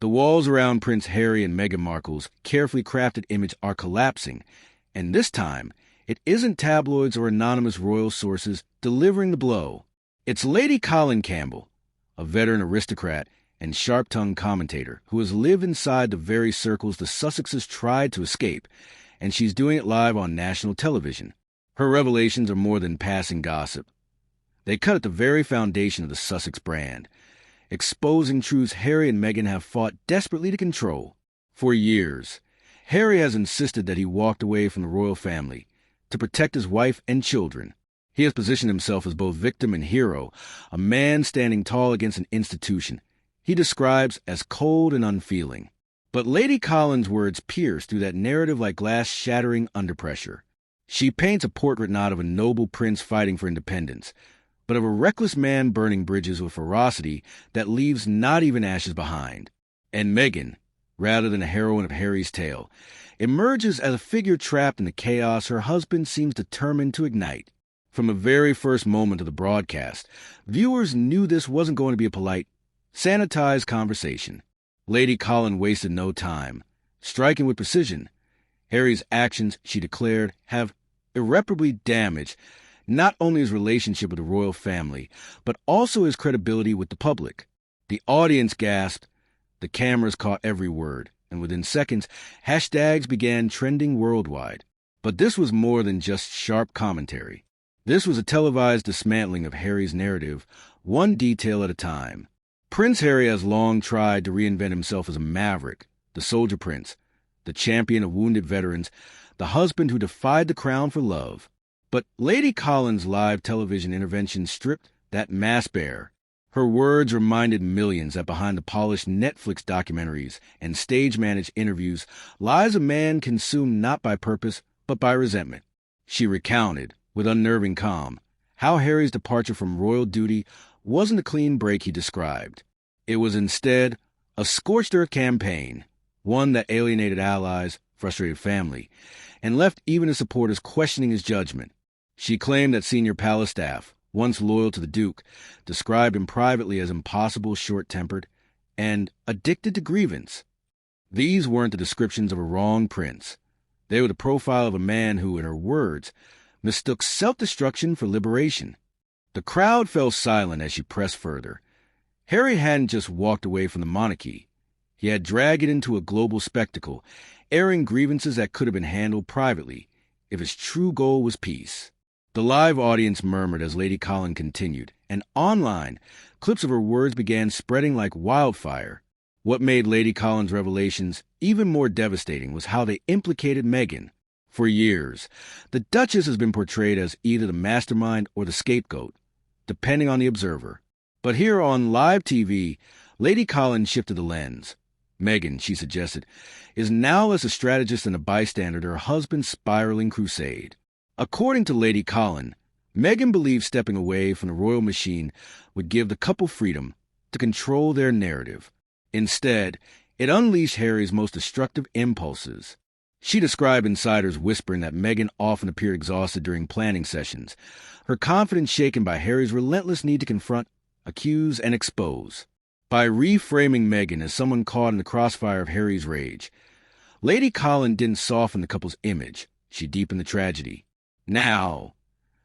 The walls around Prince Harry and Meghan Markle's carefully crafted image are collapsing, and this time, it isn't tabloids or anonymous royal sources delivering the blow. It's Lady Colin Campbell, a veteran aristocrat and sharp-tongued commentator who has lived inside the very circles the Sussexes tried to escape, and she's doing it live on national television. Her revelations are more than passing gossip. They cut at the very foundation of the Sussex brand, exposing truths Harry and Meghan have fought desperately to control. For years, Harry has insisted that he walked away from the royal family to protect his wife and children. He has positioned himself as both victim and hero, a man standing tall against an institution he describes as cold and unfeeling. But Lady Colin's words pierce through that narrative like glass shattering under pressure. She paints a portrait not of a noble prince fighting for independence, but of a reckless man burning bridges with ferocity that leaves not even ashes behind. And Meghan, rather than a heroine of Harry's tale, emerges as a figure trapped in the chaos her husband seems determined to ignite. From the very first moment of the broadcast, viewers knew this wasn't going to be a polite, sanitized conversation. Lady Colin wasted no time. Striking with precision, Harry's actions, she declared, have irreparably damaged not only his relationship with the royal family, but also his credibility with the public. The audience gasped, the cameras caught every word, and within seconds, hashtags began trending worldwide. But this was more than just sharp commentary. This was a televised dismantling of Harry's narrative, one detail at a time. Prince Harry has long tried to reinvent himself as a maverick, the soldier prince, the champion of wounded veterans, the husband who defied the crown for love. But Lady Colin's live television intervention stripped that mask bare. Her words reminded millions that behind the polished Netflix documentaries and stage-managed interviews lies a man consumed not by purpose, but by resentment. She recounted, with unnerving calm, how Harry's departure from royal duty wasn't the clean break he described. It was instead a scorched-earth campaign, one that alienated allies, frustrated family, and left even his supporters questioning his judgment. She claimed that senior palace staff, once loyal to the Duke, described him privately as impossible, short-tempered, and addicted to grievance. These weren't the descriptions of a wronged prince. They were the profile of a man who, in her words, mistook self-destruction for liberation. The crowd fell silent as she pressed further. Harry hadn't just walked away from the monarchy. He had dragged it into a global spectacle, airing grievances that could have been handled privately, if his true goal was peace. The live audience murmured as Lady Colin continued, and online, clips of her words began spreading like wildfire. What made Lady Colin's revelations even more devastating was how they implicated Meghan. For years, the Duchess has been portrayed as either the mastermind or the scapegoat, depending on the observer. But here on live TV, Lady Colin shifted the lens. Meghan, she suggested, is now less a strategist and a bystander to her husband's spiraling crusade. According to Lady Colin, Meghan believed stepping away from the royal machine would give the couple freedom to control their narrative. Instead, it unleashed Harry's most destructive impulses. She described insiders whispering that Meghan often appeared exhausted during planning sessions, her confidence shaken by Harry's relentless need to confront, accuse, and expose. By reframing Meghan as someone caught in the crossfire of Harry's rage, Lady Colin didn't soften the couple's image, she deepened the tragedy. Now,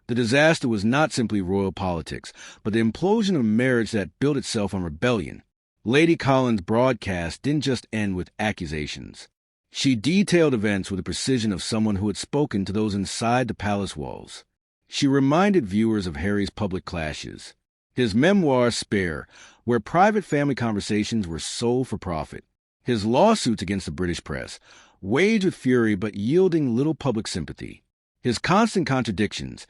the disaster was not simply royal politics, but the implosion of a marriage that built itself on rebellion. Lady Colin's broadcast didn't just end with accusations. She detailed events with the precision of someone who had spoken to those inside the palace walls. She reminded viewers of Harry's public clashes, his memoir Spare, where private family conversations were sold for profit, his lawsuits against the British press, waged with fury but yielding little public sympathy, his constant contradictions,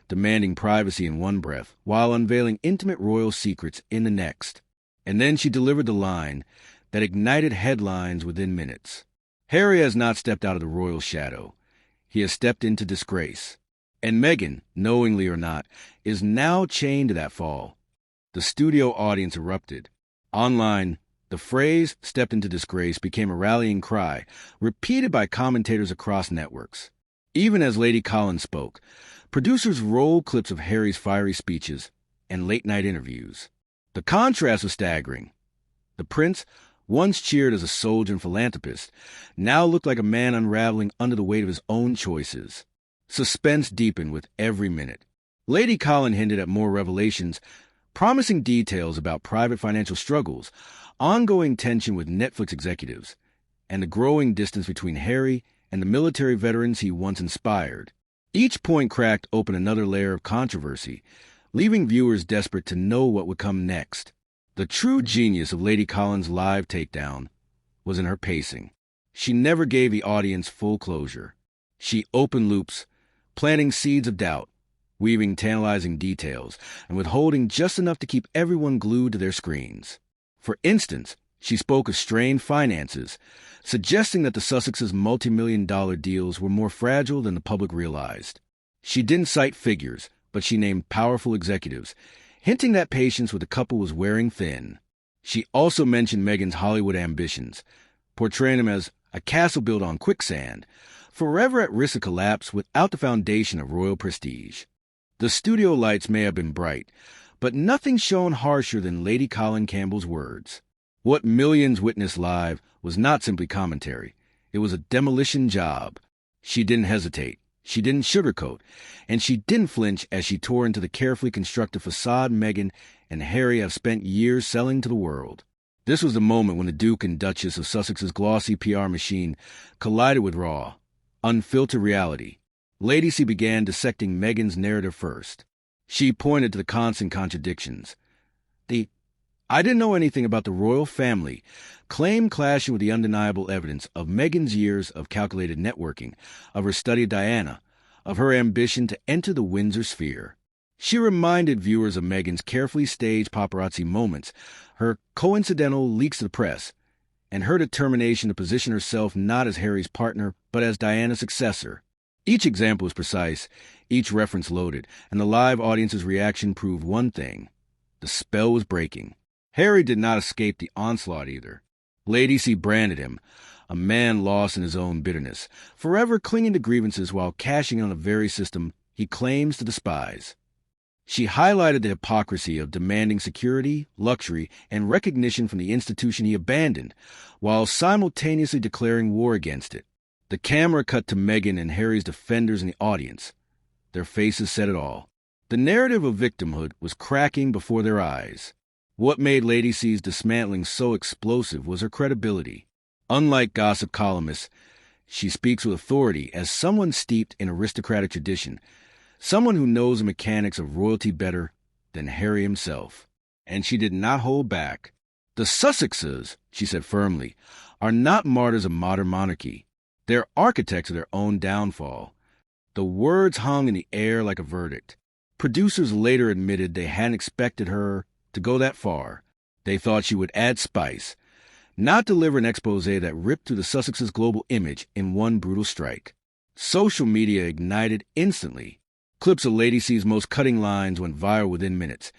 demanding privacy in one breath while unveiling intimate royal secrets in the next. And then she delivered the line that ignited headlines within minutes. Harry has not stepped out of the royal shadow. He has stepped into disgrace. And Meghan, knowingly or not, is now chained to that fall. The studio audience erupted. Online, the phrase "stepped into disgrace" became a rallying cry, repeated by commentators across networks. Even as Lady Colin spoke, producers rolled clips of Harry's fiery speeches and late-night interviews. The contrast was staggering. The prince, once cheered as a soldier and philanthropist, now looked like a man unraveling under the weight of his own choices. Suspense deepened with every minute. Lady Colin hinted at more revelations, promising details about private financial struggles, ongoing tension with Netflix executives, and the growing distance between Harry and the military veterans he once inspired. Each point cracked open another layer of controversy, leaving viewers desperate to know what would come next. The true genius of Lady Colin's live takedown was in her pacing. She never gave the audience full closure. She opened loops, planting seeds of doubt, weaving tantalizing details, and withholding just enough to keep everyone glued to their screens. For instance, she spoke of strained finances, suggesting that the Sussexes' multi-million-dollar deals were more fragile than the public realized. She didn't cite figures, but she named powerful executives, hinting that patience with the couple was wearing thin. She also mentioned Meghan's Hollywood ambitions, portraying them as a castle built on quicksand, forever at risk of collapse without the foundation of royal prestige. The studio lights may have been bright, but nothing shone harsher than Lady Colin Campbell's words. What millions witnessed live was not simply commentary. It was a demolition job. She didn't hesitate. She didn't sugarcoat. And she didn't flinch as she tore into the carefully constructed facade Meghan and Harry have spent years selling to the world. This was the moment when the Duke and Duchess of Sussex's glossy PR machine collided with raw, unfiltered reality. Lady C began dissecting Meghan's narrative first. She pointed to the constant contradictions. I didn't know anything about the royal family, claim clashing with the undeniable evidence of Meghan's years of calculated networking, of her study of Diana, of her ambition to enter the Windsor sphere. She reminded viewers of Meghan's carefully staged paparazzi moments, her coincidental leaks to the press, and her determination to position herself not as Harry's partner, but as Diana's successor. Each example was precise, each reference loaded, and the live audience's reaction proved one thing. The spell was breaking. Harry did not escape the onslaught either. Lady C branded him, a man lost in his own bitterness, forever clinging to grievances while cashing on the very system he claims to despise. She highlighted the hypocrisy of demanding security, luxury, and recognition from the institution he abandoned, while simultaneously declaring war against it. The camera cut to Meghan and Harry's defenders in the audience. Their faces said it all. The narrative of victimhood was cracking before their eyes. What made Lady C's dismantling so explosive was her credibility. Unlike gossip columnists, she speaks with authority as someone steeped in aristocratic tradition, someone who knows the mechanics of royalty better than Harry himself. And she did not hold back. The Sussexes, she said firmly, are not martyrs of modern monarchy. They're architects of their own downfall. The words hung in the air like a verdict. Producers later admitted they hadn't expected her to go that far. They thought she would add spice, not deliver an exposé that ripped through the Sussexes' global image in one brutal strike. Social media ignited instantly. Clips of Lady C's most cutting lines went viral within minutes,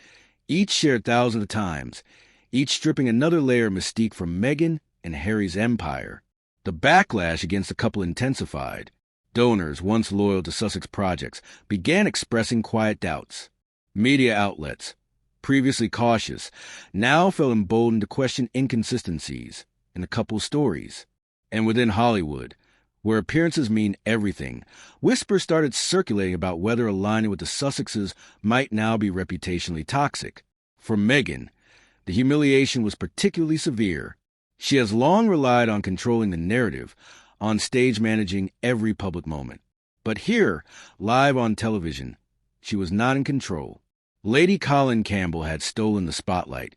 each shared thousands of times, each stripping another layer of mystique from Meghan and Harry's empire. The backlash against the couple intensified. Donors, once loyal to Sussex projects, began expressing quiet doubts. Media outlets, previously cautious, now felt emboldened to question inconsistencies in the couple's stories. And within Hollywood, where appearances mean everything, whispers started circulating about whether aligning with the Sussexes might now be reputationally toxic. For Meghan, the humiliation was particularly severe. She has long relied on controlling the narrative, on stage managing every public moment. But here, live on television, she was not in control. Lady Colin Campbell had stolen the spotlight,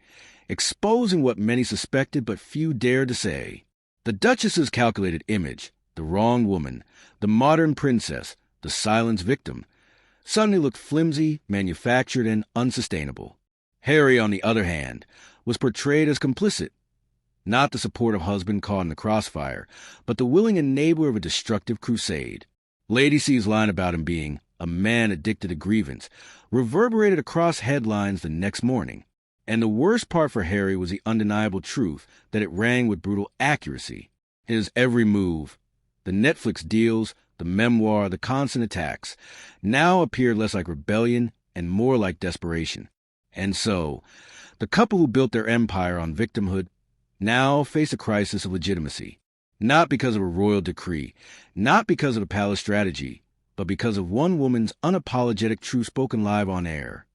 exposing what many suspected but few dared to say. The Duchess's calculated image, the wronged woman, the modern princess, the silenced victim, suddenly looked flimsy, manufactured, and unsustainable. Harry, on the other hand, was portrayed as complicit, not the supportive husband caught in the crossfire, but the willing enabler of a destructive crusade. Lady C's line about him being a man addicted to grievance reverberated across headlines the next morning. And the worst part for Harry was the undeniable truth that it rang with brutal accuracy. His every move, the Netflix deals, the memoir, the constant attacks, now appeared less like rebellion and more like desperation. And so, the couple who built their empire on victimhood now face a crisis of legitimacy. Not because of a royal decree, not because of the palace strategy, but because of one woman's unapologetic truth spoken live on air.